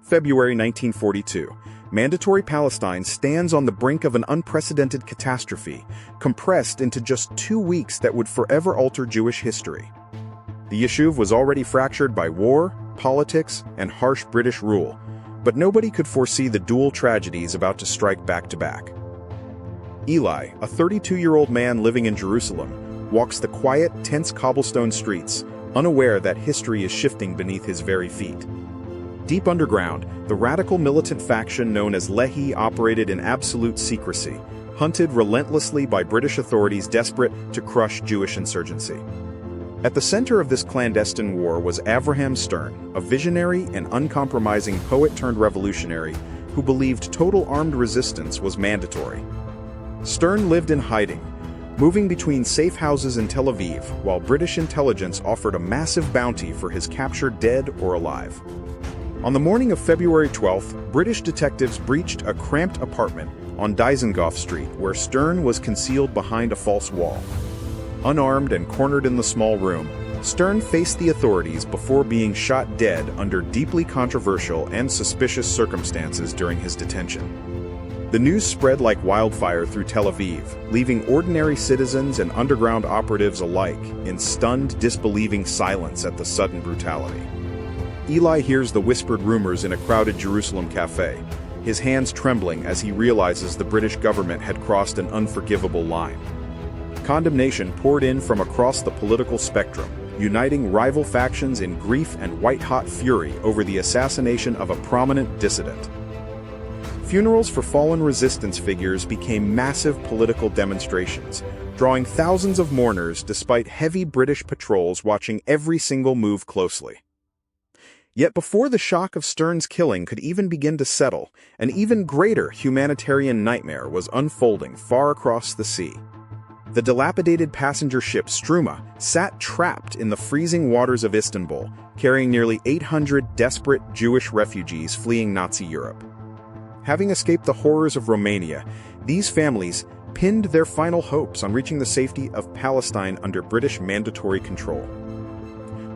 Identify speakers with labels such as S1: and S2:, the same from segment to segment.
S1: February 1942. Mandatory Palestine stands on the brink of an unprecedented catastrophe, compressed into just 2 weeks that would forever alter Jewish history. The Yishuv was already fractured by war, politics, and harsh British rule, but nobody could foresee the dual tragedies about to strike back to back. Eli, a 32-year-old man living in Jerusalem, walks the quiet, tense cobblestone streets, unaware that history is shifting beneath his very feet. Deep underground, the radical militant faction known as Lehi operated in absolute secrecy, hunted relentlessly by British authorities desperate to crush Jewish insurgency. At the center of this clandestine war was Avraham Stern, a visionary and uncompromising poet-turned-revolutionary who believed total armed resistance was mandatory. Stern lived in hiding, moving between safe houses in Tel Aviv, while British intelligence offered a massive bounty for his capture dead or alive. On the morning of February 12th, British detectives breached a cramped apartment on Dizengoff Street where Stern was concealed behind a false wall. Unarmed and cornered in the small room, Stern faced the authorities before being shot dead under deeply controversial and suspicious circumstances during his detention. The news spread like wildfire through Tel Aviv, leaving ordinary citizens and underground operatives alike in stunned, disbelieving silence at the sudden brutality. Eli hears the whispered rumors in a crowded Jerusalem cafe, his hands trembling as he realizes the British government had crossed an unforgivable line. Condemnation poured in from across the political spectrum, uniting rival factions in grief and white-hot fury over the assassination of a prominent dissident. Funerals for fallen resistance figures became massive political demonstrations, drawing thousands of mourners despite heavy British patrols watching every single move closely. Yet before the shock of Stern's killing could even begin to settle, an even greater humanitarian nightmare was unfolding far across the sea. The dilapidated passenger ship Struma sat trapped in the freezing waters of Istanbul, carrying nearly 800 desperate Jewish refugees fleeing Nazi Europe. Having escaped the horrors of Romania, these families pinned their final hopes on reaching the safety of Palestine under British mandatory control.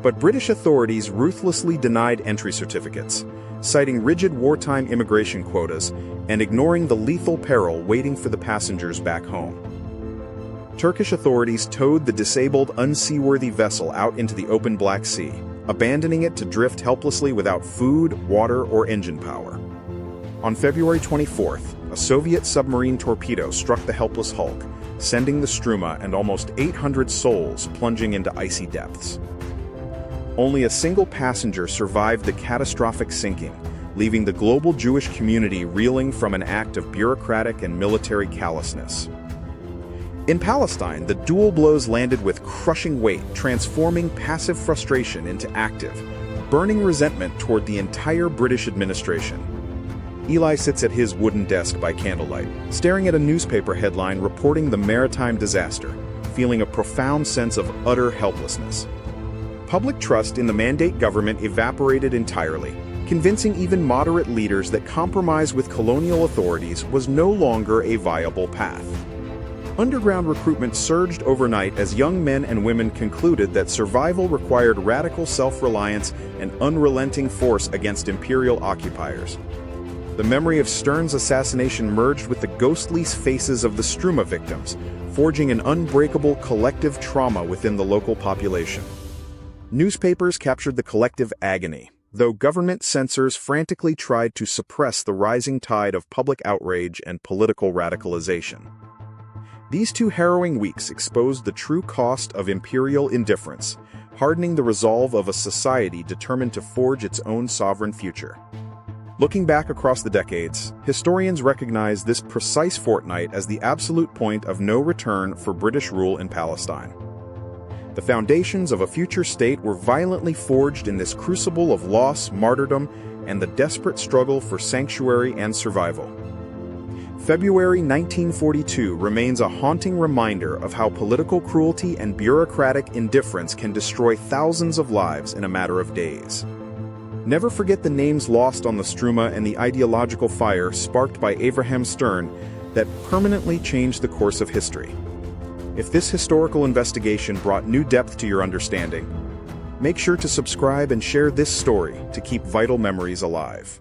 S1: But British authorities ruthlessly denied entry certificates, citing rigid wartime immigration quotas and ignoring the lethal peril waiting for the passengers back home. Turkish authorities towed the disabled, unseaworthy vessel out into the open Black Sea, abandoning it to drift helplessly without food, water, or engine power. On February 24th, a Soviet submarine torpedo struck the helpless hulk, sending the Struma and almost 800 souls plunging into icy depths. Only a single passenger survived the catastrophic sinking, leaving the global Jewish community reeling from an act of bureaucratic and military callousness. In Palestine, the dual blows landed with crushing weight, transforming passive frustration into active, burning resentment toward the entire British administration. Eli sits at his wooden desk by candlelight, staring at a newspaper headline reporting the maritime disaster, feeling a profound sense of utter helplessness. Public trust in the mandate government evaporated entirely, convincing even moderate leaders that compromise with colonial authorities was no longer a viable path. Underground recruitment surged overnight as young men and women concluded that survival required radical self-reliance and unrelenting force against imperial occupiers. The memory of Stern's assassination merged with the ghostly faces of the Struma victims, forging an unbreakable collective trauma within the local population. Newspapers captured the collective agony, though government censors frantically tried to suppress the rising tide of public outrage and political radicalization. These 2 harrowing weeks exposed the true cost of imperial indifference, hardening the resolve of a society determined to forge its own sovereign future. Looking back across the decades, historians recognize this precise fortnight as the absolute point of no return for British rule in Palestine. The foundations of a future state were violently forged in this crucible of loss, martyrdom, and the desperate struggle for sanctuary and survival. February 1942 remains a haunting reminder of how political cruelty and bureaucratic indifference can destroy thousands of lives in a matter of days. Never forget the names lost on the Struma and the ideological fire sparked by Avraham Stern that permanently changed the course of history. If this historical investigation brought new depth to your understanding, make sure to subscribe and share this story to keep vital memories alive.